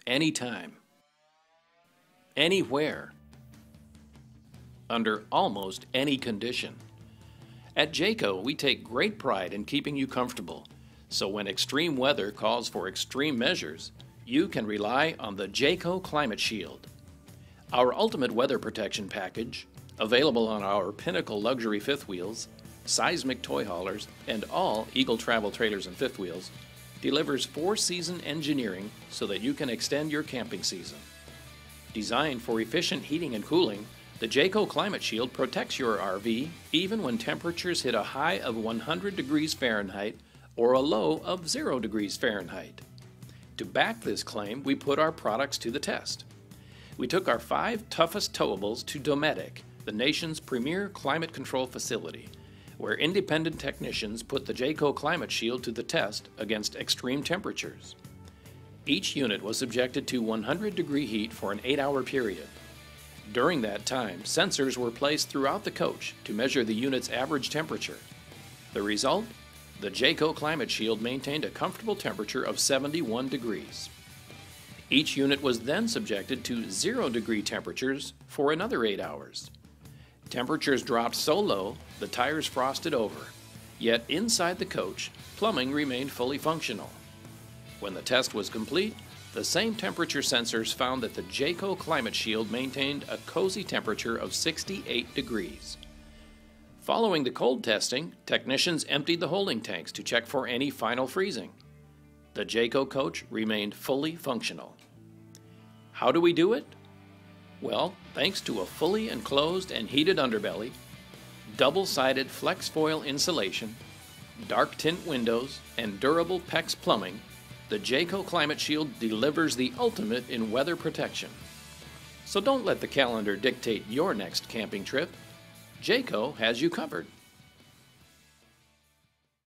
anytime, anywhere, under almost any condition. At Jayco, we take great pride in keeping you comfortable, so when extreme weather calls for extreme measures, you can rely on the Jayco Climate Shield. Our ultimate weather protection package, available on our Pinnacle luxury fifth wheels, seismic toy haulers, and all Eagle travel trailers and fifth wheels, delivers four-season engineering so that you can extend your camping season. Designed for efficient heating and cooling, the Jayco Climate Shield protects your RV even when temperatures hit a high of 100 degrees Fahrenheit or a low of 0 degrees Fahrenheit. To back this claim, we put our products to the test. We took our 5 toughest towables to Dometic, the nation's premier climate control facility, where independent technicians put the Jayco Climate Shield to the test against extreme temperatures. Each unit was subjected to 100-degree heat for an 8-hour period. During that time, sensors were placed throughout the coach to measure the unit's average temperature. The result? The Jayco Climate Shield maintained a comfortable temperature of 71 degrees. Each unit was then subjected to 0-degree temperatures for another 8 hours. Temperatures dropped so low, the tires frosted over, yet inside the coach, plumbing remained fully functional. When the test was complete, the same temperature sensors found that the Jayco Climate Shield maintained a cozy temperature of 68 degrees. Following the cold testing, technicians emptied the holding tanks to check for any final freezing. The Jayco coach remained fully functional. How do we do it? Well, thanks to a fully enclosed and heated underbelly, double-sided flex foil insulation, dark tint windows, and durable PEX plumbing, the Jayco Climate Shield delivers the ultimate in weather protection. So don't let the calendar dictate your next camping trip. Jayco has you covered.